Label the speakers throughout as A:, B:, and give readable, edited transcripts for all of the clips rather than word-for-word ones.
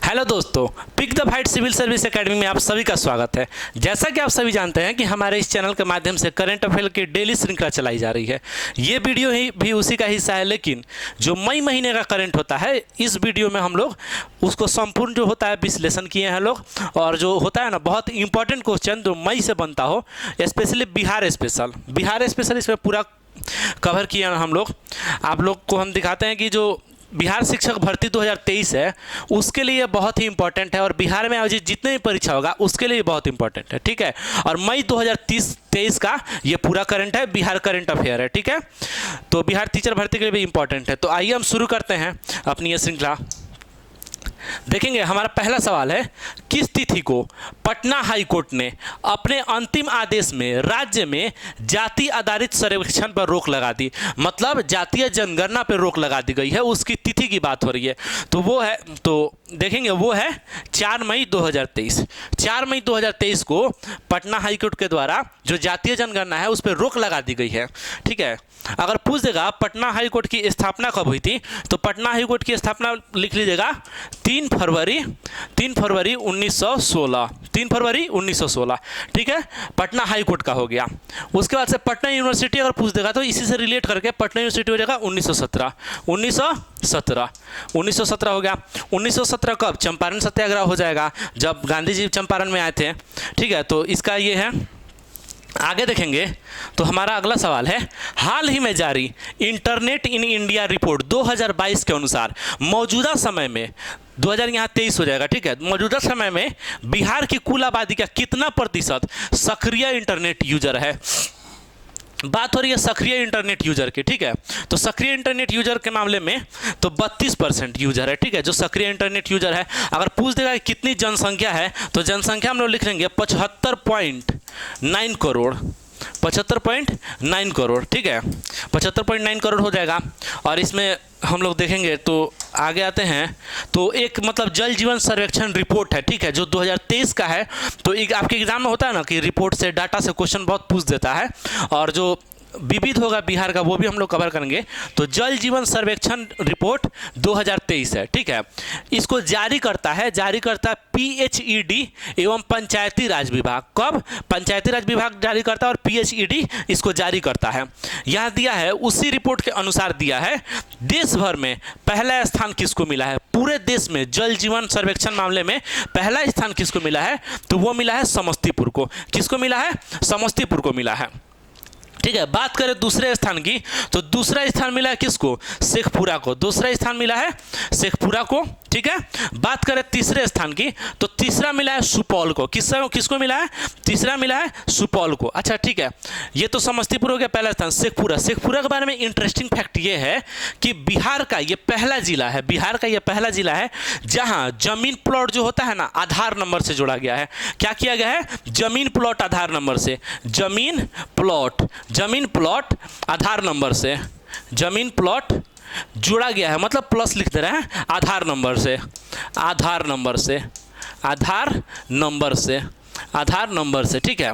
A: Hello दोस्तों, Pick the Fight Civil Service Academy में आप सभी का स्वागत है। जैसा कि आप सभी जानते हैं कि हमारे इस चैनल के माध्यम से करंट अफेयर की डेली श्रृंखला चलाई जा रही है। ये वीडियो ही भी उसी का हिस्सा है, लेकिन जो मई महीने का करंट होता है इस वीडियो में हम लोग उसको संपूर्ण जो होता है विश्लेषण किए हैं लोग, और जो होता है ना बहुत इंपॉर्टेंट क्वेश्चन जो मई से बनता हो, स्पेशली बिहार स्पेशल इसमें पूरा कवर किए हैं हम लोग। आप लोग को हम दिखाते हैं कि जो बिहार शिक्षक भर्ती 2023 है उसके लिए बहुत ही इंपॉर्टेंट है, और बिहार में आयोजित जितने भी परीक्षा होगा उसके लिए बहुत इंपॉर्टेंट है, ठीक है। और मई 2023 का ये पूरा करंट है, बिहार करंट अफेयर है, ठीक है। तो बिहार टीचर भर्ती के लिए भी इंपॉर्टेंट है। तो आइए हम शुरू करते हैं अपनी ये श्रृंखला। देखेंगे हमारा पहला सवाल है, किस तिथि को पटना हाई कोर्ट ने अपने अंतिम आदेश में राज्य में जाति आधारित सर्वेक्षण पर रोक लगा दी, मतलब जातीय जनगणना पर रोक लगा दी गई है, उसकी तिथि की बात हो रही है। तो वो है, तो देखेंगे वो है 4 मई 2023। 4 मई 2023 को पटना हाई कोर्ट के द्वारा जो जातीय जनगणना है उस पर रोक लगा दी गई है, ठीक है। अगर पूछ देगा पटना हाई कोर्ट की स्थापना कब हुई थी, तो पटना हाई कोर्ट की स्थापना लिख लीजिएगा 3 फरवरी 1916, 3 फरवरी 1916, ठीक है। पटना हाई कोर्ट का हो गया। उसके बाद से पटना यूनिवर्सिटी अगर पूछ देगा तो इसी से रिलेट करके पटना यूनिवर्सिटी हो जाएगा 1917 हो गया। 1917 कब? चंपारण सत्याग्रह हो जाएगा, जब गांधी जी चंपारण में आए थे, ठीक है। तो इसका ये है। आगे देखेंगे तो हमारा अगला सवाल है, हाल ही में जारी इंटरनेट इन इंडिया रिपोर्ट 2022 के अनुसार मौजूदा समय में 2000 यहाँ 23 हो जाएगा, ठीक है। मौजूदा समय में बिहार की कुल आबादी का कितना प्रतिशत सक्रिय इंटरनेट यूजर है? बात हो रही है सक्रिय इंटरनेट यूजर की, ठीक है। तो सक्रिय इंटरनेट यूजर के मामले में तो 32% यूजर है, ठीक है, जो सक्रिय इंटरनेट यूजर है। अगर पूछ देगा कि कितनी जनसंख्या है, तो जनसंख्या हम लोग लिख लेंगे 75.9 करोड़, 75.9 करोड़, ठीक है, 75.9 करोड़ हो जाएगा। और इसमें हम लोग देखेंगे तो आगे आते हैं तो एक मतलब जल जीवन सर्वेक्षण रिपोर्ट है, ठीक है, जो 2023 का है। तो एक आपके एग्जाम में होता है ना कि रिपोर्ट से डाटा से क्वेश्चन बहुत पूछ देता है, और जो विविध होगा बिहार का वो भी हम लोग कवर करेंगे। तो जल जीवन सर्वेक्षण रिपोर्ट 2023 है, ठीक है। इसको जारी करता है PHED एवं पंचायती राज विभाग। कब? पंचायती राज विभाग जारी करता है और PHED इसको जारी करता है। यहाँ दिया है, उसी रिपोर्ट के अनुसार दिया है, देश भर में पहला स्थान किसको मिला है? पूरे देश में जल जीवन सर्वेक्षण मामले में पहला स्थान किसको मिला है? तो वो मिला है समस्तीपुर को। किसको मिला है? समस्तीपुर को मिला है, ठीक है। बात करें दूसरे स्थान की, तो दूसरा स्थान मिला है किसको? शेखपुरा को। दूसरा स्थान मिला है शेखपुरा को, ठीक है। बात करें तीसरे स्थान की, तो तीसरा मिला है सुपौल को। किसको मिला है? तीसरा मिला है सुपौल को। अच्छा, ठीक है, ये तो समस्तीपुर हो गया पहला स्थान। शेखपुरा के बारे में इंटरेस्टिंग फैक्ट ये है कि बिहार का ये पहला जिला है जहां जमीन प्लॉट जो होता है ना आधार नंबर से जोड़ा गया है। क्या किया गया है? जमीन प्लॉट आधार नंबर से, जमीन प्लॉट आधार नंबर से, जमीन प्लॉट जुड़ा गया है, मतलब प्लस लिख दे रहे हैं, आधार नंबर से, ठीक है।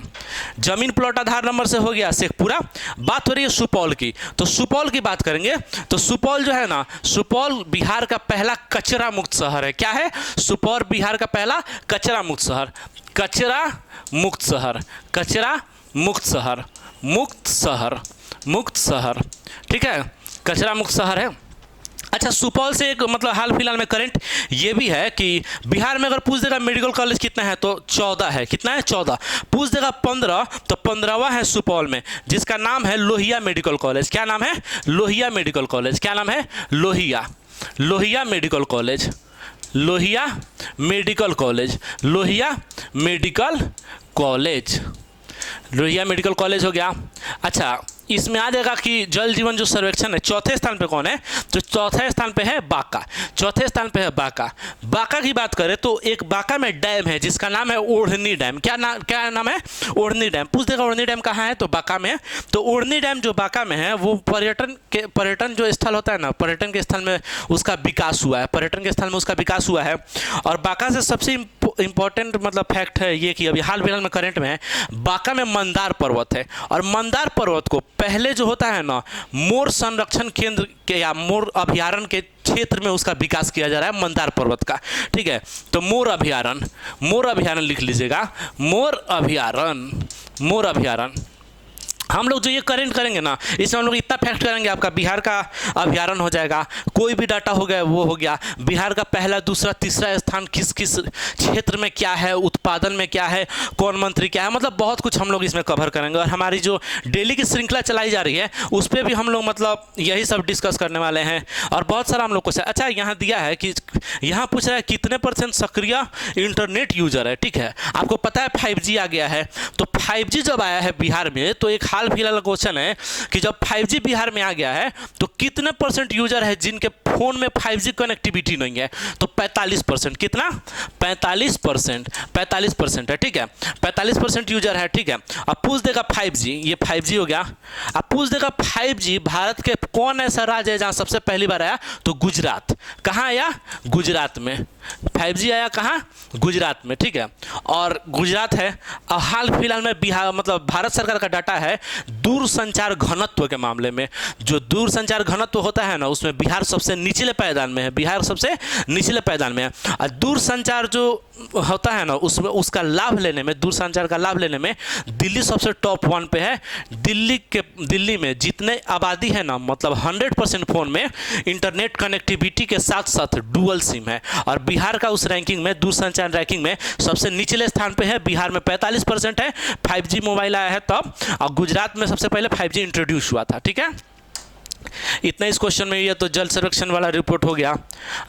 A: जमीन प्लॉट आधार नंबर से हो गया शेखपुरा। बात हो रही है सुपौल की, तो सुपौल की बात करेंगे तो सुपौल जो है ना, सुपौल बिहार का पहला कचरा मुक्त शहर है। क्या है? सुपौल बिहार का पहला कचरा मुक्त शहर, ठीक है, कचरा मुक्त शहर है। अच्छा, सुपौल से एक मतलब हाल फिलहाल में करंट ये भी है कि बिहार में अगर पूछ देगा मेडिकल कॉलेज कितना है, तो 14 है। कितना है? 14। पूछ देगा 15, तो 15वां है सुपौल में, जिसका नाम है लोहिया मेडिकल कॉलेज। क्या नाम है? Lohia medical college. क्या नाम है? Lohia medical college, Lohia medical college हो गया। अच्छा, इसमें आ जाएगा कि जल जीवन जो सर्वेक्षण है चौथे स्थान पे कौन है? तो चौथे स्थान पे है बांका। बांका की बात करें तो एक बांका में डैम है जिसका नाम है ओढ़नी डैम। क्या नाम है? ओढ़नी डैम। पूछ देगा ओढ़नी डैम कहाँ है, तो बांका में है। तो ओढ़नी डैम जो बांका में है वो पर्यटन जो स्थल होता है ना, पर्यटन के स्थल में उसका विकास हुआ है, और बांका से सबसे इम्पोर्टेंट मतलब फैक्ट है ये कि अभी हाल फिलहाल में करंट में है, बांका में मंदार पर्वत है, और मंदार पर्वत को पहले जो होता है ना, मोर संरक्षण केंद्र के या मोर अभयारण्य के क्षेत्र में उसका विकास किया जा रहा है मंदार पर्वत का। ठीक है, तो मोर अभयारण्य लिख लीजिएगा, मोर अभयारण्य। हम लोग जो ये करेंट करेंगे ना, इसमें हम लोग इतना फैक्ट करेंगे, आपका बिहार का अभयारण्य हो जाएगा, कोई भी डाटा हो गया वो हो गया, बिहार का पहला दूसरा तीसरा स्थान किस किस क्षेत्र में क्या है, उत्पादन में क्या है, कौन मंत्री क्या है, मतलब बहुत कुछ हम लोग इसमें कवर करेंगे। और हमारी जो डेली की श्रृंखला चलाई जा रही है उस पर भी हम लोग मतलब यही सब डिस्कस करने वाले हैं, और बहुत सारा हम लोग को। अच्छा, यहाँ दिया है कि यहाँ पूछ रहा है कितने % सक्रिय इंटरनेट यूजर है। ठीक है, आपको पता है 5G आ गया है, तो 5G जब आया है बिहार में, तो एक हाल फिलहाल क्वेश्चन है कि जब 5G बिहार में आ गया है तो कितने % यूजर है जिनके फोन में 5G कनेक्टिविटी नहीं है, तो 45%। कितना? 45% है। ठीक है, 45% यूजर है। ठीक है, अब पूछ देगा 5G, ये 5G हो गया। अब पूछ देगा 5G भारत के कौन ऐसा राज्य है जहां सबसे पहली बार आया, तो गुजरात। कहां आया? गुजरात में 5G आया। कहां? गुजरात में। ठीक है, और गुजरात है। अब हाल फिलहाल में बिहार मतलब भारत सरकार का डाटा है दूरसंचार घनत्व के मामले में, जो दूरसंचार घनत्व होता है ना, उसमें बिहार सबसे निचले पायदान में है, बिहार सबसे निचले पायदान में है। और दूरसंचार जो होता है ना, उसमें उसका लाभ लेने में, दूरसंचार का लाभ लेने में दिल्ली सबसे टॉप 1 पे है। दिल्ली में जितने आबादी है ना, मतलब 100% फोन में इंटरनेट कनेक्टिविटी के साथ साथ डुअल सिम है, और बिहार का उस रैंकिंग में, दूरसंचार रैंकिंग में सबसे निचले स्थान पे है। बिहार में 45% है, 5G मोबाइल आया है तब, और गुजरात में सबसे पहले 5G इंट्रोड्यूस हुआ था। ठीक है, इतना इस क्वेश्चन में। ये तो जल सर्वेक्षण वाला रिपोर्ट हो गया।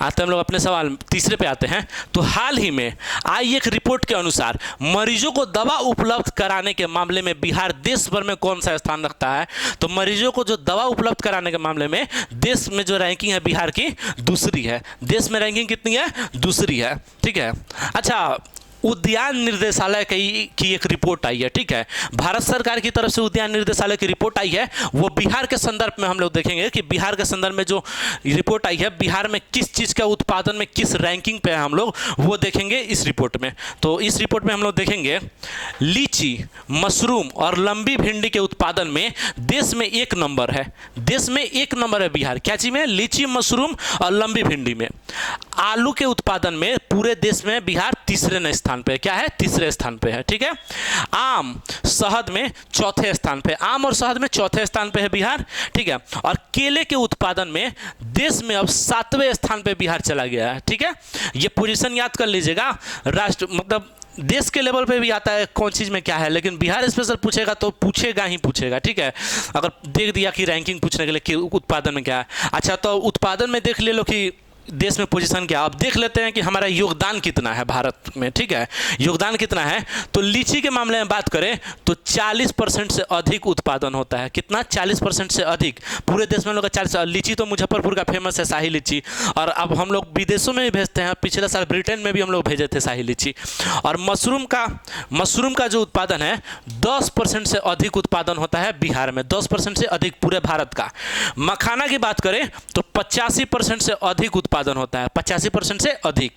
A: आते हम लोग अपने सवाल तीसरे पे आते हैं। तो हाल ही में आई एक रिपोर्ट के अनुसार मरीजों को दवा उपलब्ध कराने के मामले में बिहार देश भर में कौन सा स्थान रखता है? तो मरीजों को जो दवा उपलब्ध कराने के मामले में देश में जो रैंकिंग है बिहार की, दूसरी है। देश में रैंकिंग कितनी है? दूसरी है। ठीक है, अच्छा, उद्यान निर्देशालय की एक रिपोर्ट आई है। ठीक है, भारत सरकार की तरफ से उद्यान निर्देशालय की रिपोर्ट आई है, वो बिहार के संदर्भ में हम लोग देखेंगे कि बिहार के संदर्भ में जो रिपोर्ट आई है, बिहार में किस चीज़ का उत्पादन में किस रैंकिंग पे है हम लोग, वो देखेंगे इस रिपोर्ट में। तो इस रिपोर्ट में हम लोग देखेंगे लीची, मशरूम और लंबी भिंडी के उत्पादन में देश में 1 नंबर है। देश में 1 नंबर है बिहार। क्या चीज़ में? लीची, मशरूम और लंबी भिंडी में। आलू के उत्पादन में पूरे देश में बिहार तीसरे स्थान पे। क्या है? तीसरे स्थान पे है। ठीक है, आम शहद में चौथे स्थान पे, आम और शहद में चौथे स्थान पे है बिहार। ठीक है, और केले के उत्पादन में देश में अब 7वें स्थान पे बिहार चला गया है। ठीक है, ये पोजीशन याद कर लीजिएगा। राष्ट्र मतलब देश के लेवल पे भी आता है कौन चीज़ में क्या है, लेकिन बिहार स्पेशल पूछेगा तो पूछेगा ही पूछेगा। ठीक है, अगर देख दिया कि रैंकिंग पूछने के लिए कि उत्पादन में क्या है। अच्छा, तो उत्पादन में देख ले लो कि देश में पोजीशन क्या। अब देख लेते हैं कि हमारा योगदान कितना है भारत में। ठीक है, योगदान कितना है? तो लीची के मामले में बात करें तो 40% से अधिक उत्पादन होता है। कितना? 40% से अधिक पूरे देश में लोग 40। लीची तो मुजफ्फरपुर का फेमस है, शाही लीची, और अब हम लोग विदेशों में भी भेजते हैं। पिछले साल ब्रिटेन में भी हम लोग भेजे थे शाही लीची। और मशरूम का जो उत्पादन है 10% से अधिक उत्पादन होता है बिहार में, 10% से अधिक पूरे भारत का। मखाना की बात करें तो 85% से अधिक उत्पादन होता है, 85% से अधिक।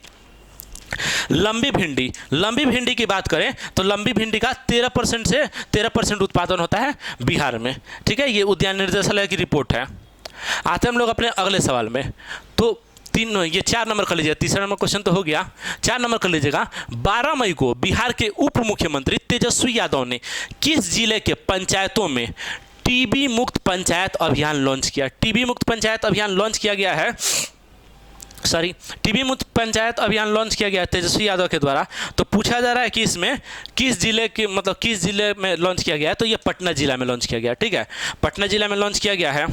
A: लंबी भिंडी की बात करें तो लंबी भिंडी का 13% उत्पादन होता है बिहार में। ठीक है, ये उद्यान निर्देशालय की रिपोर्ट है। आते हम लोग अपने अगले सवाल में। तो ये 4 नंबर कर लीजिएगा, तीसरा नंबर क्वेश्चन तो हो गया, 4 नंबर कर लीजिएगा। 12 मई को बिहार के उप मुख्यमंत्री तेजस्वी यादव ने किस जिले के पंचायतों में टीबी मुक्त पंचायत अभियान लॉन्च किया? टीबी मुक्त पंचायत अभियान लॉन्च किया गया है, टीबी मुक्त पंचायत अभियान लॉन्च किया गया है तेजस्वी यादव के द्वारा। तो पूछा जा रहा है कि इसमें किस जिले में लॉन्च किया गया है? तो ये पटना जिला में लॉन्च किया गया। ठीक है, पटना जिला में लॉन्च किया गया है।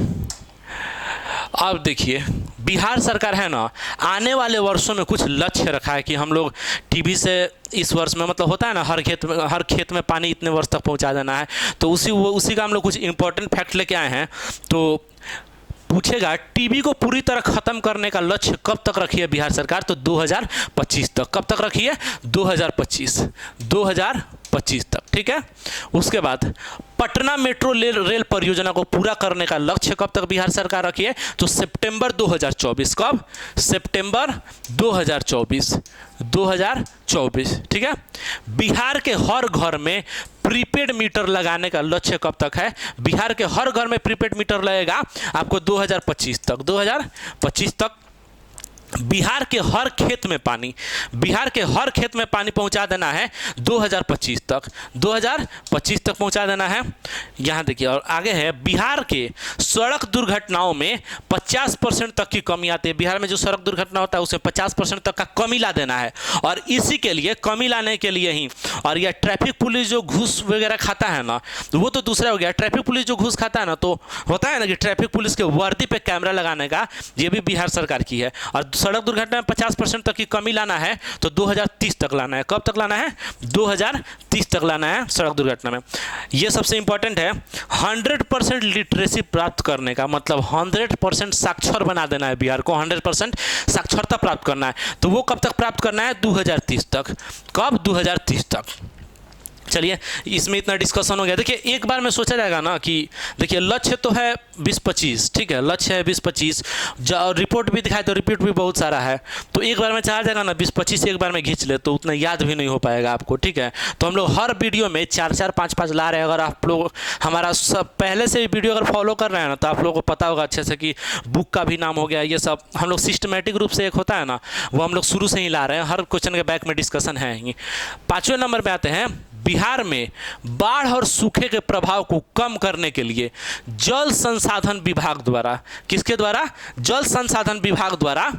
A: अब देखिए, बिहार सरकार है ना, आने वाले वर्षों में कुछ लक्ष्य रखा है कि हम लोग टीबी से इस वर्ष में, मतलब होता है ना हर खेत में पानी इतने वर्ष तक पहुंचा देना है। तो उसी का हम लोग कुछ इंपॉर्टेंट फैक्ट लेके आए हैं। तो पूछेगा टीबी को पूरी तरह खत्म करने का लक्ष्य कब तक रखी है बिहार सरकार? तो 2025 तक। कब तक रखी है? 2025 2025 तक, ठीक है। उसके बाद पटना मेट्रो रेल परियोजना को पूरा करने का लक्ष्य कब तक बिहार सरकार रखी है, तो सितंबर 2024। कब? सितंबर 2024, ठीक है। बिहार के हर घर में प्रीपेड मीटर लगाने का लक्ष्य कब तक है, बिहार के हर घर में प्रीपेड मीटर लगेगा आपको 2025 तक। 2025 तक बिहार के हर खेत में पानी, बिहार के हर खेत में पानी पहुंचा देना है 2025 तक, 2025 तक पहुंचा देना है। यहाँ देखिए और आगे है, बिहार के सड़क दुर्घटनाओं में 50% तक की कमी आती है। बिहार में जो सड़क दुर्घटना होता है उसमें 50% तक का कमी ला देना है। और इसी के लिए, कमी लाने के लिए ही, और यह ट्रैफिक पुलिस जो घूस वगैरह खाता है ना, तो वो तो दूसरा हो गया। ट्रैफिक पुलिस जो घूस खाता है ना, तो होता है ना कि ट्रैफिक पुलिस के वर्दी पे कैमरा लगाने का, ये भी बिहार सरकार की है। और सड़क दुर्घटना में 50% तक की कमी लाना है तो 2030 तक लाना है। कब तक लाना है? 2030 तक लाना है सड़क दुर्घटना में। यह सबसे इंपॉर्टेंट है। 100% लिटरेसी प्राप्त करने का मतलब 100% साक्षर बना देना है बिहार को, 100% साक्षरता प्राप्त करना है। तो वो कब तक प्राप्त करना है? 2030 तक। कब? 2030 तक। चलिए, इसमें इतना डिस्कशन हो गया। देखिए, एक बार में सोचा जाएगा ना कि देखिए लक्ष्य तो है 2025, ठीक है, लक्ष्य है 2025, रिपोर्ट भी दिखाए तो रिपोर्ट भी बहुत सारा है, तो एक बार में चाह जाएगा ना 2025 एक बार में खींच ले तो उतना याद भी नहीं हो पाएगा आपको, ठीक है। तो हम लोग हर वीडियो में 4-4, 5-5 ला रहे हैं। अगर आप लोग हमारा सब पहले से वीडियो अगर फॉलो कर रहे हैं ना, तो आप लोगों को पता होगा अच्छे से कि बुक का भी नाम हो गया, ये सब हम लोग सिस्टमेटिक रूप से एक होता है ना, वो हम लोग शुरू से ही ला रहे हैं। हर क्वेश्चन के बैक में डिस्कशन है ही। 5वें नंबर पे आते हैं, बिहार में बाढ़ और सूखे के प्रभाव को कम करने के लिए जल संसाधन विभाग द्वारा, किसके द्वारा? जल संसाधन विभाग द्वारा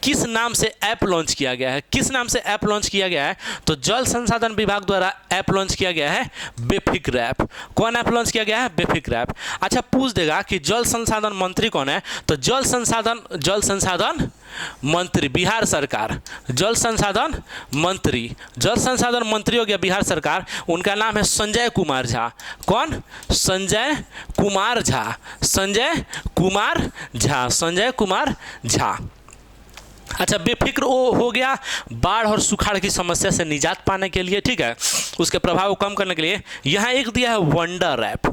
A: किस नाम से ऐप लॉन्च किया गया है? किस नाम से ऐप लॉन्च किया गया है? तो जल संसाधन विभाग द्वारा ऐप लॉन्च किया गया है बेफिक्र ऐप। कौन ऐप लॉन्च किया गया है? बेफिक्र ऐप। अच्छा, पूछ देगा कि जल संसाधन मंत्री कौन है, तो जल संसाधन मंत्री बिहार सरकार, जल संसाधन मंत्री हो गया बिहार सरकार। उनका नाम है संजय कुमार झा। कौन? संजय कुमार झा। अच्छा, बेफिक्र हो गया बाढ़ और सुखाड़ की समस्या से निजात पाने के लिए, ठीक है, उसके प्रभाव को कम करने के लिए। यहाँ एक दिया है वंडर ऐप।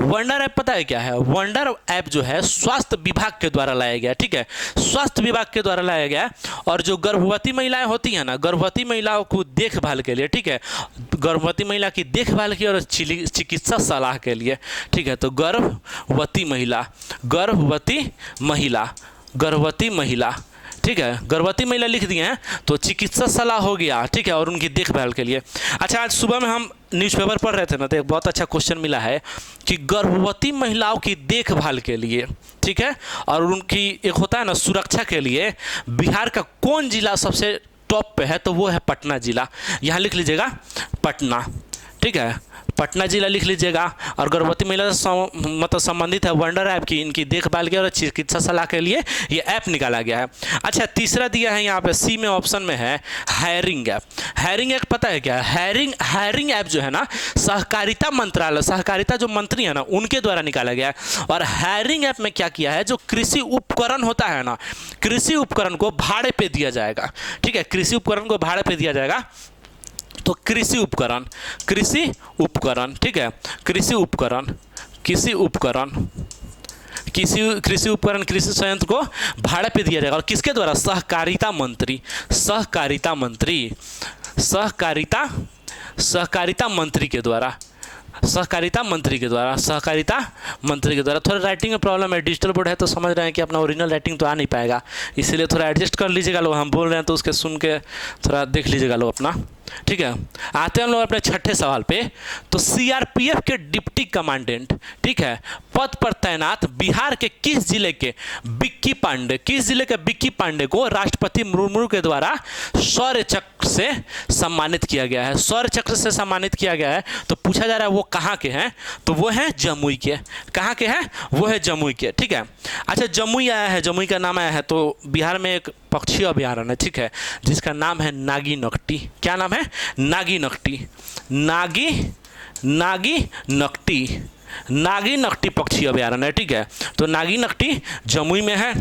A: वंडर ऐप पता है क्या है? वंडर ऐप जो है स्वास्थ्य विभाग के द्वारा लाया गया, ठीक है, स्वास्थ्य विभाग के द्वारा लाया गया। और जो गर्भवती महिलाएं होती हैं ना, गर्भवती महिलाओं को देखभाल के लिए, ठीक है, गर्भवती महिला की देखभाल की और चिकित्सा सलाह के लिए, ठीक है। तो गर्भवती महिला, ठीक है, गर्भवती महिला लिख दिए हैं, तो चिकित्सा सलाह हो गया, ठीक है, और उनकी देखभाल के लिए। अच्छा, आज सुबह में हम न्यूज़पेपर पढ़ रहे थे ना, तो एक बहुत अच्छा क्वेश्चन मिला है कि गर्भवती महिलाओं की देखभाल के लिए, ठीक है, और उनकी एक होता है ना सुरक्षा के लिए, बिहार का कौन जिला सबसे टॉप पे है? तो वो है पटना जिला। यहाँ लिख लीजिएगा पटना, ठीक है, पटना जिला लिख लीजिएगा। और गर्भवती महिला से मतलब संबंधित है वंडर ऐप की, इनकी देखभाल के और चिकित्सा सलाह के लिए ये ऐप निकाला गया है। अच्छा, तीसरा दिया है यहाँ पे सी में, ऑप्शन में है हायरिंग ऐप। हायरिंग ऐप पता है क्या है? हायरिंग ऐप जो है ना, सहकारिता मंत्रालय, सहकारिता जो मंत्री है ना, उनके द्वारा निकाला गया है। और हायरिंग ऐप में क्या किया है, जो कृषि उपकरण होता है ना, कृषि उपकरण को भाड़े पे दिया जाएगा, ठीक है, कृषि उपकरण को भाड़े पे दिया जाएगा। तो कृषि उपकरण, ठीक है, कृषि उपकरण, कृषि संयंत्र को भाड़े पे दिया जाएगा। और किसके द्वारा? सहकारिता मंत्री के द्वारा, सहकारिता मंत्री के द्वारा। थोड़ा राइटिंग में प्रॉब्लम है, डिजिटल बोर्ड है तो समझ रहे हैं कि अपना ओरिजिनल राइटिंग तो आ नहीं पाएगा, इसीलिए थोड़ा एडजस्ट कर लीजिएगा लोग। हम बोल रहे हैं तो उसके सुन के थोड़ा देख लीजिएगा लोग अपना, ठीक है। आते हैं हम लोग अपने 6ठे सवाल पे। तो सीआरपीएफ के डिप्टी कमांडेंट, ठीक है, पद पर तैनात बिहार के किस जिले के बिक्की पांडे को राष्ट्रपति मुर्मू के द्वारा शौर्य चक्र से सम्मानित किया गया है? शौर्य चक्र से सम्मानित किया गया है। तो पूछा जा रहा है वो कहाँ के हैं? तो वो हैं जमुई के। कहाँ के हैं? वो है जमुई के, ठीक है। अच्छा, जमुई आया है, जमुई का नाम आया है, तो बिहार में एक पक्षी अभयारण्य है, ठीक है, जिसका नाम है नागी नकटी। क्या नाम है? नागी नकटी पक्षी अभयारण्य है, ठीक है। तो नागी नकटी जमुई में है।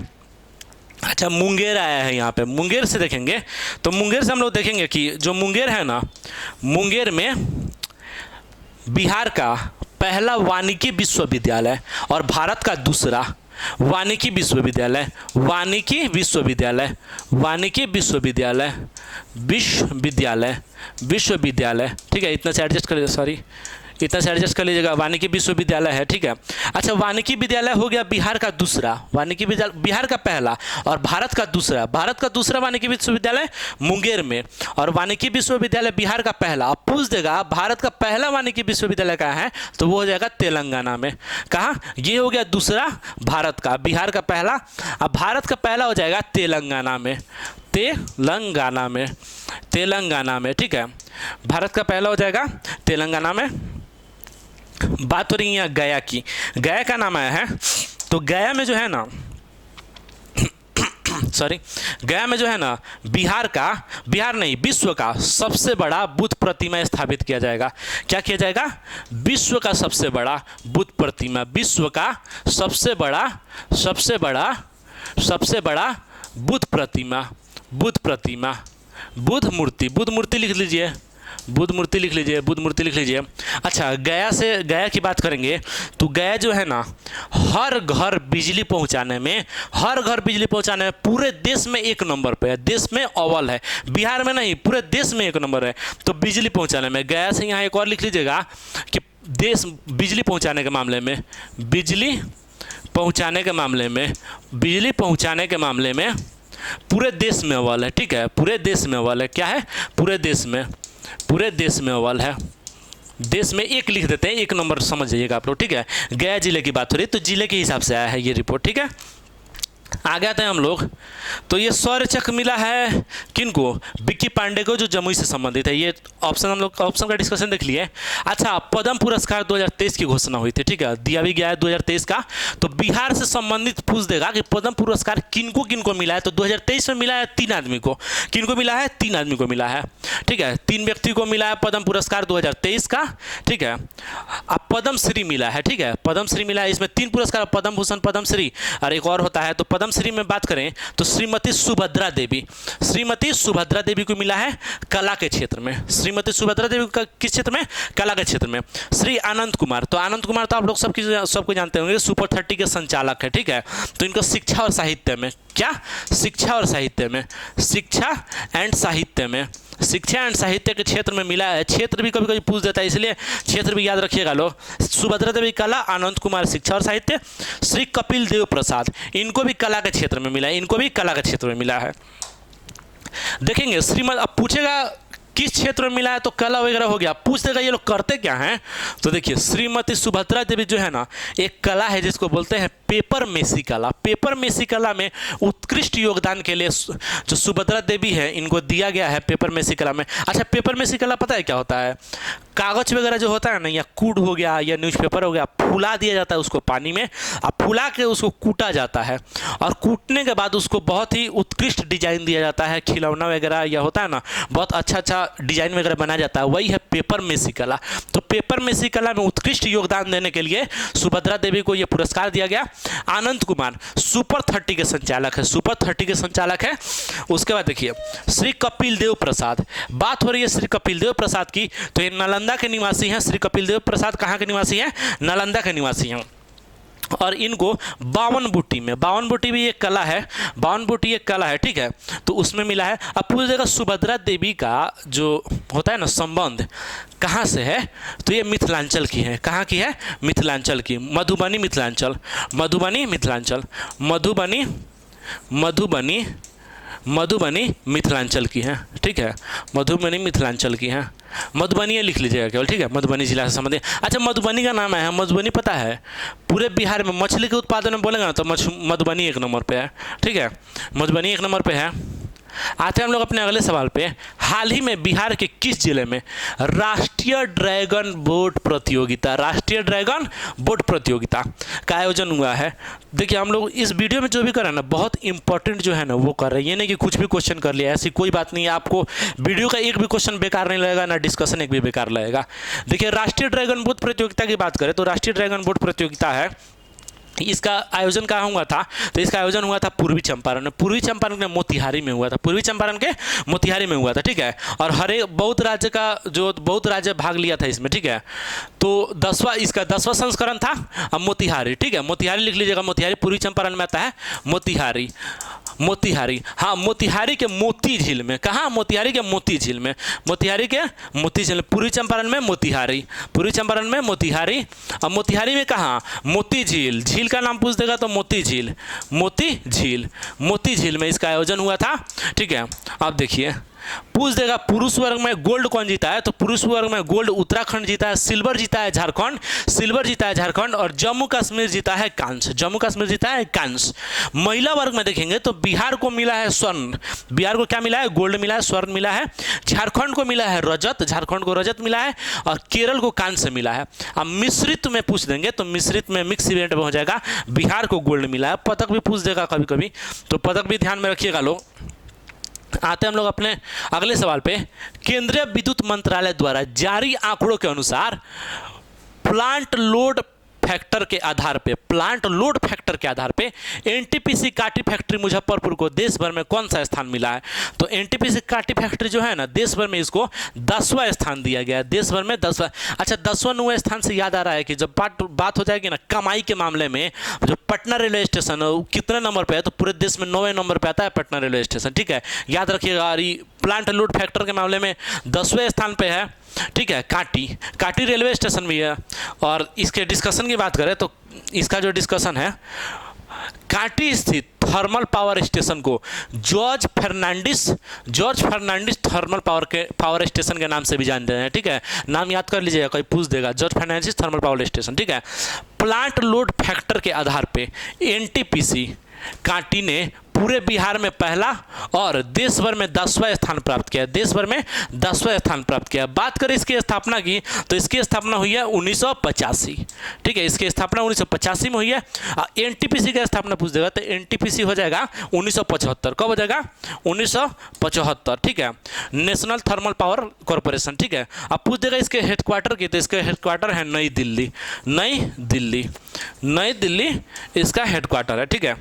A: अच्छा, मुंगेर आया है यहाँ पे। मुंगेर से देखेंगे तो मुंगेर से हम लोग देखेंगे कि जो मुंगेर है ना, मुंगेर में बिहार का पहला वानिकी विश्वविद्यालय और भारत का दूसरा वानिकी विश्वविद्यालय, वानिकी विश्वविद्यालय, वानिकी विश्वविद्यालय, विश्वविद्यालय, विश्वविद्यालय, ठीक है, इतना से एडजस्ट कर लीजिए, सॉरी इतना से एडजस्ट कर लीजिएगा, वानिकी विश्वविद्यालय है, ठीक है। अच्छा, वानिकी विद्यालय हो गया बिहार का दूसरा, वानिकी विद्यालय बिहार का पहला और भारत का दूसरा, भारत का दूसरा वानिकी विश्वविद्यालय मुंगेर में, और वानिकी विश्वविद्यालय बिहार का पहला। अब पूछ देगा भारत का पहला वानिकी विश्वविद्यालय कहाँ है, तो वो हो जाएगा तेलंगाना में। कहाँ, ये हो गया दूसरा भारत का, बिहार का पहला, अब भारत का पहला हो जाएगा तेलंगाना में, तेलंगाना में, तेलंगाना में, ठीक है, भारत का पहला हो जाएगा तेलंगाना में। बात हो रही है यहाँ गया की, गया का नाम आया है, तो गया में जो है ना सॉरी, गया में जो है ना बिहार का, बिहार नहीं विश्व का सबसे बड़ा बुद्ध प्रतिमा स्थापित किया जाएगा। क्या किया जाएगा, विश्व का सबसे बड़ा बुद्ध प्रतिमा, विश्व का सबसे बड़ा, सबसे बड़ा, सबसे बड़ा बुद्ध प्रतिमा, बुद्ध प्रतिमा, बुद्ध मूर्ति, बुद्ध मूर्ति लिख लीजिए, बुद्ध मूर्ति लिख लीजिए, बुद्ध मूर्ति लिख लीजिए। अच्छा, गया से, गया की बात करेंगे तो गया जो है ना हर घर बिजली पहुंचाने में, हर घर बिजली पहुंचाने में पूरे देश में एक नंबर पे है, देश में अव्वल है, बिहार में नहीं पूरे देश में एक नंबर है। तो बिजली पहुंचाने में गया से यहाँ एक और लिख लीजिएगा कि देश बिजली पहुंचाने के मामले में, बिजली पहुंचाने के मामले में, बिजली पहुंचाने के मामले में पूरे देश में अव्वल है, ठीक है, पूरे देश में अव्वल है। क्या है, पूरे देश में, पूरे देश में अव्वल है, देश में एक लिख देते हैं, एक नंबर समझ जाइएगा आप लोग, ठीक है। गया जिले की बात हो रही है तो जिले के हिसाब से आया है ये रिपोर्ट, ठीक है। आगे आते हैं हम लोग, तो ये शौर्य चक्र मिला है किनको, विक्की पांडे को, जो जमुई से संबंधित है। ये ऑप्शन हम लोग ऑप्शन का डिस्कशन देख लिए। अच्छा, पद्म पुरस्कार 2023 की घोषणा हुई थी, ठीक है, दिया भी गया है 2023 का। तो बिहार से संबंधित पूछ देगा कि पद्म पुरस्कार किनको किनको मिला है, तो 2023 में मिला है 3 आदमी को। किनको मिला है, 3 आदमी को मिला है, ठीक है, 3 व्यक्ति को मिला है पद्म पुरस्कार 2023 का, ठीक है। अब पद्म श्री मिला है, ठीक है, पद्म श्री मिला है, इसमें 3 पुरस्कार, पद्म भूषण, पद्म श्री और एक और होता है। तो पद्म श्री में बात करें तो श्रीमती सुभद्रा देवी, श्रीमती सुभद्रा देवी को मिला है कला के क्षेत्र में, श्रीमती सुभद्रा देवी का किस क्षेत्र में, कला के क्षेत्र में। श्री आनंद कुमार, तो आनंद कुमार तो आप लोग सबको जानते होंगे, सुपर 30 के संचालक है, ठीक है। तो इनको शिक्षा और साहित्य में, क्या, शिक्षा और साहित्य में, शिक्षा एंड साहित्य में, शिक्षा एंड साहित्य के क्षेत्र में मिला है। क्षेत्र भी कभी कभी पूछ देता है, इसलिए क्षेत्र भी याद रखिएगा लोग। सुभद्रा देवी कला, आनंद कुमार शिक्षा और साहित्य, श्री कपिल देव प्रसाद, इनको भी कला के क्षेत्र में मिला है, इनको भी कला के क्षेत्र में मिला है। देखेंगे श्रीमद, अब पूछेगा किस क्षेत्र में मिला है, तो कला वगैरह हो गया। पूछ देगा ये लोग करते क्या हैं, तो देखिए श्रीमती सुभद्रा देवी जो है ना, एक कला है जिसको बोलते हैं पेपर मेसी कला। पेपर मेसी कला में उत्कृष्ट योगदान के लिए जो सुभद्रा देवी है, इनको दिया गया है पेपर मेसी कला में। अच्छा, पेपर मेसी कला पता है क्या होता है, कागज वगैरह जो होता है ना, या कूड हो गया या न्यूज़पेपर हो गया, फुला दिया जाता है उसको पानी में, अब फुला के उसको कूटा जाता है, और कूटने के बाद उसको बहुत ही उत्कृष्ट डिजाइन दिया जाता है, खिलौना वगैरह या होता है ना, बहुत अच्छा अच्छा डिजाइन वगैरह बनाया जाता है, वही है पेपर मेसी कला। तो पेपर मेसी कला में उत्कृष्ट योगदान देने के लिए सुभद्रा देवी को यह पुरस्कार दिया गया। आनंद कुमार सुपर 30 के संचालक है, सुपर 30 के संचालक है। उसके बाद देखिए श्री कपिल देव प्रसाद, बात हो रही है श्री कपिल देव प्रसाद की, तो ये नालंदा के निवासी हैं। श्री कपिल देव प्रसाद कहाँ के निवासी हैं, नालंदा के निवासी हैं। और इनको बावन बूटी में, बावन बूटी भी एक कला है, बावन बूटी एक कला है, ठीक है, तो उसमें मिला है। अब पूछ देगा सुभद्रा देवी का जो होता है ना संबंध कहाँ से है, तो ये मिथिलांचल की है। कहाँ की है, मिथिलांचल की, मधुबनी मिथिलांचल, मधुबनी मिथिलांचल, मधुबनी, मधुबनी, मधुबनी मिथिलांचल की है, ठीक है, मधुबनी मिथिलांचल की है। मधुबनी लिख लीजिएगा केवल, ठीक है, मधुबनी जिला से संबंधित। अच्छा, मधुबनी का नाम है, मधुबनी पता है पूरे बिहार में मछली के उत्पादन में बोलेगा ना तो मधुबनी 1 नंबर पे है, ठीक है, मधुबनी 1 नंबर पे है। आते हैं हम लोग अपने अगले सवाल पे। हाल ही में बिहार के किस जिले में राष्ट्रीय ड्रैगन बोट प्रतियोगिता, राष्ट्रीय ड्रैगन बोट प्रतियोगिता का आयोजन हुआ है। देखिए हम लोग इस वीडियो में जो भी कर रहे हैं ना, बहुत इंपॉर्टेंट जो है ना वो कर रहे हैं, ये नहीं कि कुछ भी क्वेश्चन कर लिया, ऐसी कोई बात नहीं है। आपको वीडियो का एक भी क्वेश्चन बेकार नहीं लगेगा, ना डिस्कशन एक भी बेकार लगेगा। देखिए राष्ट्रीय ड्रैगन बोट प्रतियोगिता की बात करें तो राष्ट्रीय ड्रैगन बोट प्रतियोगिता है इसका आयोजन कहाँ हुआ था? तो इसका आयोजन हुआ था पूर्वी चंपारण में। पूर्वी चंपारण के मोतिहारी में हुआ था। पूर्वी चंपारण के मोतिहारी में हुआ था, ठीक है। और बहुत राज्य का जो बहुत राज्य भाग लिया था इसमें, ठीक है। तो इसका 10वां संस्करण था। अब मोतिहारी, ठीक है, मोतिहारी लिख लीजिएगा। मोतिहारी पूर्वी चंपारण में आता है। मोतिहारी, हाँ, मोतिहारी के मोती झील में। कहाँ? मोतिहारी के मोती झील में। मोतिहारी के मोती झील, पूर्वी चंपारण में मोतिहारी, पूर्वी चंपारण में मोतिहारी। अब मोतिहारी में कहाँ? मोती झील। झील का नाम पूछ देगा तो मोती झील, मोती झील, मोती झील में इसका आयोजन हुआ था, ठीक है। अब देखिए, पूछ देगा पुरुष वर्ग में गोल्ड कौन जीता है? तो पुरुष वर्ग में गोल्ड उत्तराखंड जीता है, सिल्वर जीता है झारखंड, सिल्वर जीता है झारखंड, और जम्मू कश्मीर जीता है कांस्य, जम्मू कश्मीर जीता है कांस्य। महिला वर्ग में देखेंगे तो बिहार को मिला है स्वर्ण, बिहार को क्या मिला है? गोल्ड मिला है, स्वर्ण मिला है। झारखंड को मिला है रजत, झारखंड को रजत मिला है, और केरल को कांस्य मिला है। अब मिश्रित में पूछ देंगे तो मिश्रित में मिक्स इवेंट में हो जाएगा, बिहार को गोल्ड मिला है। पदक भी पूछ देगा कभी कभी, तो पदक भी ध्यान में रखिएगा लोग। आते हैं हम लोग अपने अगले सवाल पे। केंद्रीय विद्युत मंत्रालय द्वारा जारी आंकड़ों के अनुसार प्लांट लोड फैक्टर के आधार पे, प्लांट लोड फैक्टर के आधार पे एनटीपीसी काटी फैक्ट्री मुजफ्फरपुर को देश भर में कौन सा स्थान मिला है? तो एनटीपीसी काटी फैक्ट्री जो है ना, देश भर में इसको 10वां स्थान दिया गया है, देश भर में 10वां। अच्छा, 10वां 9वां स्थान से याद आ रहा है कि जब बात हो जाएगी ना कमाई के मामले में, जो पटना रेलवे स्टेशन है वो कितने नंबर पे है? तो पूरे देश में 9वें नंबर पे आता है पटना रेलवे स्टेशन, ठीक है, याद रखिएगा। और प्लांट लोड फैक्टर के मामले में 10वें स्थान पे है, ठीक है, काटी रेलवे स्टेशन भी है। और इसके डिस्कशन की बात करें तो इसका जो डिस्कशन है, काटी स्थित थर्मल पावर स्टेशन को George Fernandes thermal power station के नाम से भी जानते हैं, ठीक है। नाम याद कर लीजिएगा, कोई पूछ देगा, George Fernandes thermal power station, ठीक है। प्लांट लोड फैक्टर के आधार पे एनटीपीसी काटी ने पूरे बिहार में पहला और देश भर में 10वां स्थान प्राप्त किया, देश भर में 10वां स्थान प्राप्त किया। बात करें इसकी स्थापना की तो इसकी स्थापना हुई है 1985, ठीक है, इसकी स्थापना 1985 में हुई है। एनटीपीसी की स्थापना पूछ देगा तो एनटीपीसी हो जाएगा 1975। कब हो जाएगा? 1975, ठीक है, नेशनल थर्मल पावर कॉरपोरेशन, ठीक है। अब पूछ देगा इसके हेडक्वार्टर की, तो इसके हेडक्वार्टर है नई दिल्ली, नई दिल्ली इसका हेडक्वार्टर है, ठीक है।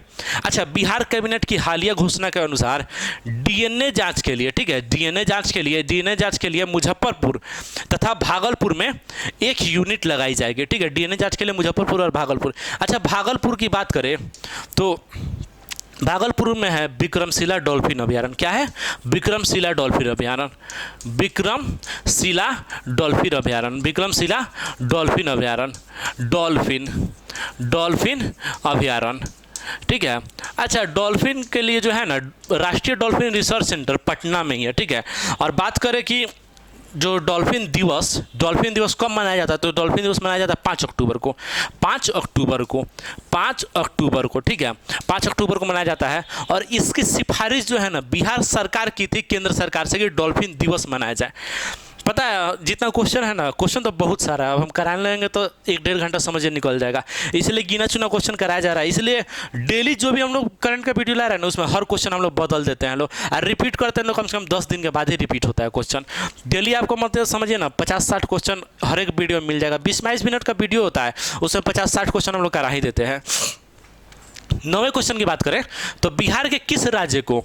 A: अच्छा, बिहार कैबिनेट की हालिया घोषणा के अनुसार डीएनए जांच के लिए, ठीक है, डीएनए जांच के लिए मुजफ्फरपुर तथा भागलपुर में एक यूनिट लगाई जाएगी, ठीक है, डीएनए जांच के लिए मुजफ्फरपुर और भागलपुर। अच्छा, भागलपुर की बात करें तो भागलपुर में है विक्रमशिला डॉल्फिन अभयारण्य। क्या है? विक्रमशिला डॉल्फिन अभयारण्य, विक्रमशिला डॉल्फिन अभयारण्य, विक्रमशिला डॉल्फिन अभयारण्य, डॉल्फिन अभयारण्य, ठीक है। अच्छा, डॉल्फिन के लिए जो है ना राष्ट्रीय डॉल्फिन रिसर्च सेंटर पटना में ही है, ठीक है। और बात करें कि जो डॉल्फिन दिवस कब मनाया जाता है? तो डॉल्फिन दिवस मनाया जाता है 5 अक्टूबर को, 5 अक्टूबर को, ठीक है, 5 अक्टूबर को मनाया जाता है। और इसकी सिफारिश जो है ना बिहार सरकार की थी, केंद्र सरकार से, कि डॉल्फिन दिवस मनाया जाए। पता है जितना क्वेश्चन है ना, क्वेश्चन तो बहुत सारा है, अब हम कराने लगेंगे तो 1-1.5 घंटा समझे निकल जाएगा, इसलिए गिना चुना क्वेश्चन कराया जा रहा है। इसलिए डेली जो भी हम लोग करंट का वीडियो ला रहे हैं ना, उसमें हर क्वेश्चन हम लोग बदल देते हैं लोग, और रिपीट करते हैं लोग, कम से कम 10 दिन के बाद ही रिपीट होता है क्वेश्चन। डेली आपको मतलब समझिए ना 50-60 क्वेश्चन हर एक वीडियो में मिल जाएगा। 20-22 मिनट का वीडियो होता है, उसमें 50-60 क्वेश्चन हम लोग करा ही देते हैं। 9वें क्वेश्चन की बात करें तो बिहार के किस राज्य को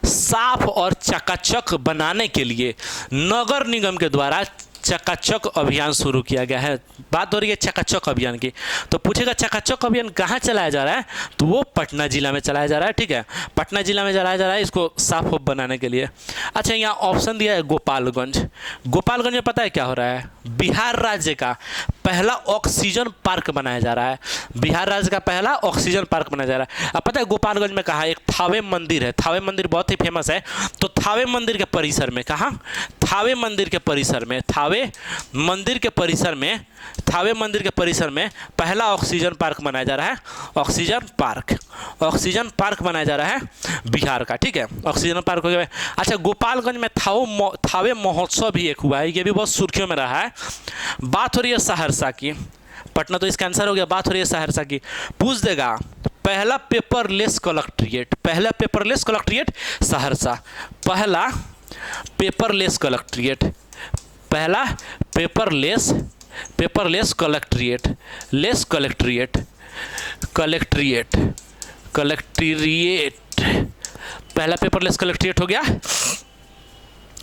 A: साफ और चकाचक बनाने के लिए नगर निगम के द्वारा चकाचक अभियान शुरू किया गया है? बात हो रही है चकाचक अभियान की, तो पूछेगा चकाचक अभियान कहाँ चलाया जा रहा है? तो वो पटना जिला में चलाया जा रहा है, ठीक है, पटना जिला में चलाया जा रहा है इसको साफ बनाने के लिए। अच्छा, यहाँ ऑप्शन दिया है गोपालगंज में पता है क्या हो रहा है? बिहार राज्य का पहला ऑक्सीजन पार्क बनाया जा रहा है, बिहार राज्य का पहला ऑक्सीजन पार्क बनाया जा रहा है। अब पता है गोपालगंज में कहाँ? एक थावे मंदिर है, थावे मंदिर बहुत ही फेमस है, तो थावे मंदिर के परिसर में, कहाँ? थावे मंदिर के परिसर में, थावे मंदिर के परिसर में पहला ऑक्सीजन पार्क बनाया जा रहा है, ऑक्सीजन पार्क बनाया जा रहा है बिहार का, ठीक है, ऑक्सीजन पार्क हो गया। अच्छा, गोपालगंज में थावे महोत्सव भी एक हुआ है, ये भी बहुत सुर्खियों में रहा है। बात हो रही है सहरसा की, पटना तो इसका आंसर हो गया, बात हो रही है सहरसा की। पूछ देगा पहला पेपरलेस कलेक्ट्रेट सहरसा, पहला पेपरलेस कलेक्ट्रेट कलेक्ट्रिएट, कलेक्ट्रिएट, पहला पेपरलेस कलेक्ट्रिएट हो गया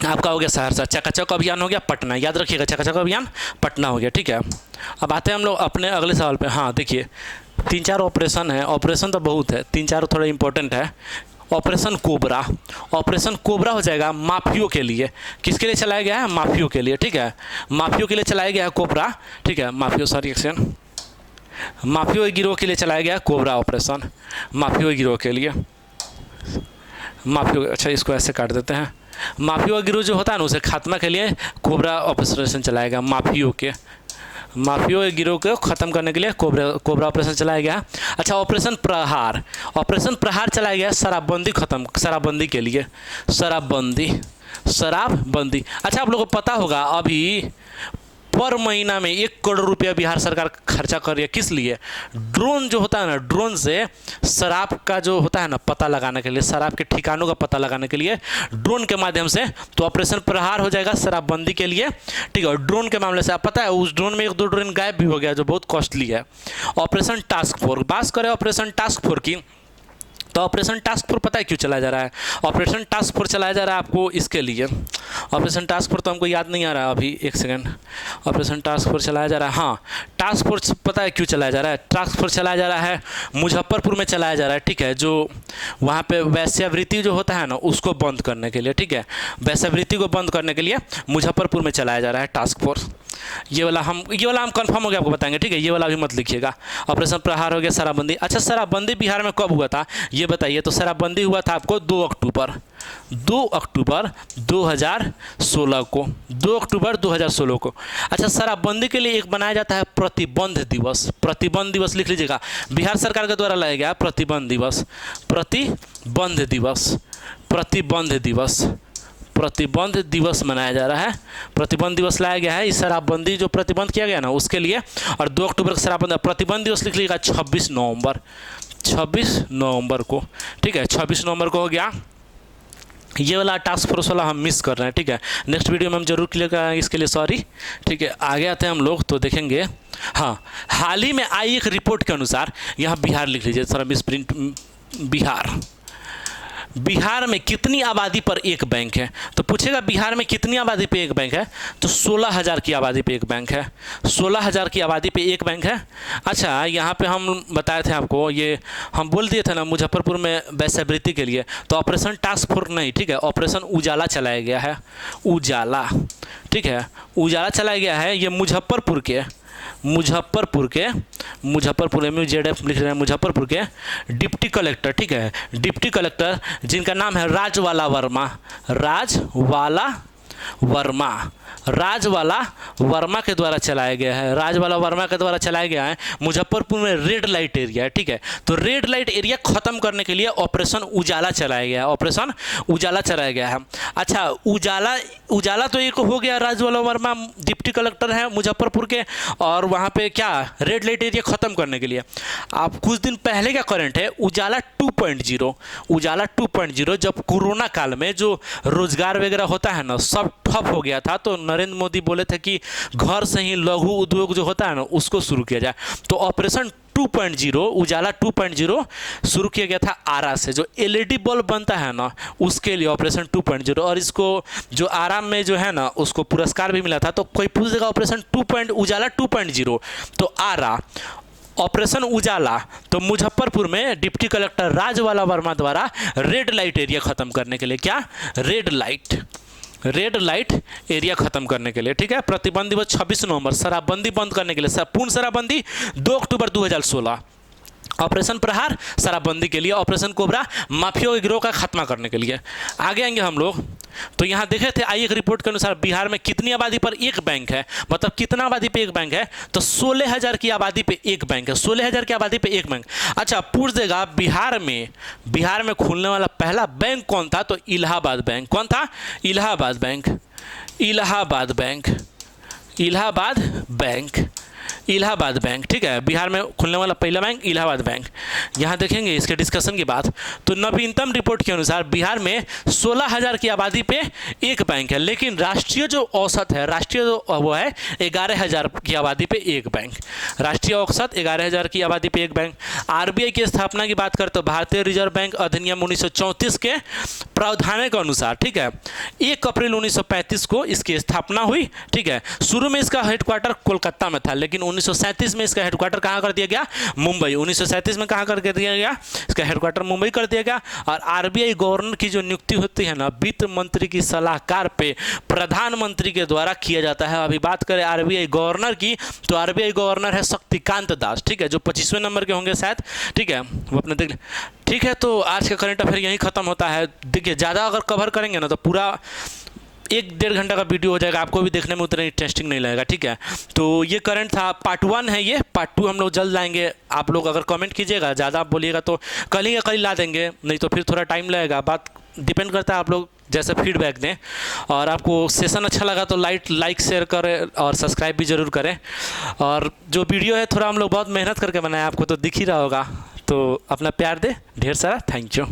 A: आपका, हो गया सहरसा। चकाचक अभियान हो गया पटना, याद रखिएगा चकाचक अभियान पटना हो गया, ठीक है। अब आते हैं हम लोग अपने अगले सवाल पे। हाँ देखिए 3-4 ऑपरेशन है, ऑपरेशन तो बहुत है, 3-4 थोड़ा इंपॉर्टेंट है। ऑपरेशन कोबरा, ऑपरेशन कोबरा हो जाएगा माफियो के लिए। किसके लिए चलाया गया है? माफियो के लिए, ठीक है। माफियो के लिए चलाया गया है कोबरा, ठीक है। माफियो, सॉरी एक्शन, माफियो गिरोह के लिए चलाया गया कोबरा ऑपरेशन, माफियो गिरोह के लिए। माफियो, अच्छा इसको ऐसे काट देते हैं। माफियो गिरोह जो होता है ना उसे खात्मा के लिए कोबरा ऑपरेशन चलाया गया, माफियो के, माफियो गिरोह को ख़त्म करने के लिए कोबरा ऑपरेशन चलाया गया। अच्छा ऑपरेशन प्रहार, ऑपरेशन प्रहार चलाया गया शराबबंदी खत्म, शराबबंदी के लिए, शराबबंदी, शराबबंदी। अच्छा आप लोगों को पता होगा अभी पर महीना में 1 करोड़ रुपया बिहार सरकार खर्चा कर रही है, किस लिए? ड्रोन जो होता है ना, ड्रोन से शराब का जो होता है ना पता लगाने के लिए, शराब के ठिकानों का पता लगाने के लिए ड्रोन के माध्यम से। तो ऑपरेशन प्रहार हो जाएगा शराबबंदी के लिए, ठीक है। और ड्रोन के मामले से आप पता है उस ड्रोन में 1-2 ड्रोन गायब भी हो गया जो बहुत कॉस्टली है। ऑपरेशन टास्क फोर्स, बात करें ऑपरेशन टास्क फोर्स की, तो ऑपरेशन टास्क फोर्स पता है क्यों चलाया जा रहा है? ऑपरेशन टास्क फोर्स चलाया जा रहा है आपको इसके लिए, ऑपरेशन टास्क फोर्स तो हमको याद नहीं आ रहा अभी, एक सेकंड। ऑपरेशन टास्क फोर्स चलाया जा रहा है, हाँ टास्क फोर्स पता है क्यों चलाया जा रहा है? टास्क फोर्स चलाया जा रहा है मुजफ्फरपुर में चलाया जा रहा है, ठीक है। जो वहाँ पे वैश्यावृत्ति जो होता है ना उसको बंद करने के लिए, ठीक है। वैश्यावृत्ति को बंद करने के लिए मुजफ्फरपुर में चलाया जा रहा है टास्क फोर्स। ये वाला हम कंफर्म हो गया आपको बताएंगे, ठीक है। ये वाला भी मत लिखिएगा। ऑपरेशन प्रहार हो गया शराबबंदी। अच्छा शराबबंदी बिहार में कब हुआ था ये बताइए? तो शराबबंदी हुआ था आपको 2 अक्टूबर 2016 को, 2 अक्टूबर 2016 को। अच्छा शराबबंदी के लिए एक बनाया जाता है प्रतिबंध दिवस, प्रतिबंध दिवस लिख लीजिएगा, बिहार सरकार के द्वारा लाया गया प्रतिबंध दिवस, प्रतिबंध दिवस, प्रतिबंध दिवस, प्रतिबंध दिवस मनाया जा रहा है। प्रतिबंध दिवस लाया गया है इस शराबबंदी जो प्रतिबंध किया गया ना उसके लिए। और 2 अक्टूबर का शराबबंदी, प्रतिबंध दिवस लिख लीजिएगा 26 नवंबर, 26 नवंबर को, ठीक है। 26 नवंबर को हो गया। ये वाला टास्क फोर्स वाला हम मिस कर रहे हैं, ठीक है। नेक्स्ट वीडियो में हम जरूर क्लियर कराएंगे, इसके लिए सॉरी, ठीक है। आगे आते हैं हम लोग तो देखेंगे। हाँ हाल ही में आई एक रिपोर्ट के अनुसार, यहाँ बिहार लिख लीजिए, थोड़ा मिस प्रिंट, बिहार, बिहार में कितनी आबादी पर एक बैंक है? तो पूछेगा बिहार में कितनी आबादी पे एक बैंक है, तो 16,000 की आबादी पे एक बैंक है, 16,000 की आबादी पे एक बैंक है। अच्छा यहाँ पे हम बताए थे आपको, ये हम बोल दिए थे ना मुजफ्फरपुर में वैश्यावृत्ति के लिए, तो ऑपरेशन टास्क फोर्स नहीं, ठीक है, ऑपरेशन उजाला चलाया गया है, उजाला, ठीक है, उजाला चलाया गया है। ये मुजफ्फरपुर के MUZF लिख रहे हैं, मुजफ्फरपुर के डिप्टी कलेक्टर, ठीक है, डिप्टी कलेक्टर जिनका नाम है राजवाला वर्मा के द्वारा चलाया गया है, राजवाला वर्मा के द्वारा चलाया गया है। मुजफ्फरपुर में रेड लाइट एरिया है, ठीक है। तो रेड लाइट एरिया खत्म करने के लिए ऑपरेशन उजाला चलाया गया है, ऑपरेशन उजाला चलाया गया है। अच्छा उजाला तो एक हो गया, राजवाला वर्मा डिप्टी कलेक्टर है मुजफ्फरपुर के, और वहाँ पे क्या रेड लाइट एरिया खत्म करने के लिए। आप कुछ दिन पहले का करंट है उजाला 2.0, उजाला 2.0 जब कोरोना काल में जो रोजगार वगैरह होता है ना सब ठप हो गया था, तो नरेंद्र मोदी बोले थे कि घर से ही लघु उद्योग जो होता है ना उसको शुरू किया जाए। तो ऑपरेशन 2.0 उजाला 2.0 शुरू किया गया था आरा से, जो LED बल्ब बनता है ना उसके लिए ऑपरेशन 2.0। और इसको जो आराम में जो है ना उसको पुरस्कार भी मिला था। तो कोई पूछेगा ऑपरेशन उजाला 2.0 तो आरा, ऑपरेशन उजाला तो मुजफ्फरपुर में डिप्टी कलेक्टर राजवाला वर्मा द्वारा रेड लाइट एरिया खत्म करने के लिए, क्या रेड लाइट एरिया खत्म करने के लिए, ठीक है। प्रतिबंध दिवस 26 नवंबर, शराबबंदी बंद करने के लिए, पूर्ण शराबबंदी 2 अक्टूबर 2016। ऑपरेशन प्रहार शराबबंदी के लिए, ऑपरेशन कोबरा माफिया के गिरोह का खात्मा करने के लिए। आगे आएंगे हम लोग तो यहाँ देखे थे आई एक रिपोर्ट के अनुसार बिहार में कितनी आबादी पर एक बैंक है, मतलब कितना आबादी पे एक बैंक है, तो 16,000 की आबादी पे एक बैंक है, 16,000 की आबादी पे एक बैंक। अच्छा पूछ देगा बिहार में खुलने वाला पहला बैंक कौन था, तो इलाहाबाद बैंक। कौन था? Allahabad bank, Allahabad bank, Allahabad bank, Allahabad bank, ठीक है, बिहार में खुलने वाला पहला बैंक इलाहाबाद बैंक। यहाँ देखेंगे इसके डिस्कशन की बात, तो नवीनतम रिपोर्ट के अनुसार बिहार में 16,000 की आबादी पे एक बैंक है, लेकिन राष्ट्रीय जो औसत है, राष्ट्रीय जो वो है 11,000 की आबादी पे एक बैंक। राष्ट्रीय औसत 11,000 की आबादी पे एक बैंक। आरबीआई की स्थापना की बात करते तो भारतीय रिजर्व बैंक अधिनियम 1934 के प्रावधान के अनुसार, ठीक है, 1 अप्रैल 1935 को इसकी स्थापना हुई, ठीक है। शुरू में इसका हेडक्वार्टर कोलकाता में था, लेकिन 1937 में इसका हेडक्वार्टर कहाँ कर दिया गया, मुंबई। 1937 में कहाँ कर दिया गया, इसका हेडक्वार्टर मुंबई कर दिया गया। और आरबीआई गवर्नर की जो नियुक्ति होती है ना, वित्त मंत्री की सलाहकार पे प्रधानमंत्री के द्वारा किया जाता है। अभी बात करें आरबीआई गवर्नर की, तो आरबीआई गवर्नर है शक्तिकांत दास, ठीक है, जो 25वें नंबर के होंगे शायद, ठीक है, वो अपने देख। ठीक है, तो आज का करंट अफेयर यहीं खत्म होता है। देखिए, ज़्यादा अगर कवर करेंगे ना तो पूरा 1-1.5 घंटा का वीडियो हो जाएगा, आपको भी देखने में उतना इंटरेस्टिंग नहीं लगेगा, ठीक है। तो ये करंट था, पार्ट 1 है ये, पार्ट 2 हम लोग जल्द लाएंगे। आप लोग अगर कमेंट कीजिएगा, ज़्यादा आप बोलिएगा तो कल ही या कल ला देंगे, नहीं तो फिर थोड़ा टाइम लगेगा। बात डिपेंड करता है आप लोग जैसा फीडबैक दें। और आपको सेशन अच्छा लगा तो लाइक शेयर करें और सब्सक्राइब भी ज़रूर करें। और जो वीडियो है थोड़ा हम लोग बहुत मेहनत करके बनाए, आपको तो दिख ही रहा होगा, तो अपना प्यार दे ढेर सारा। Thank you.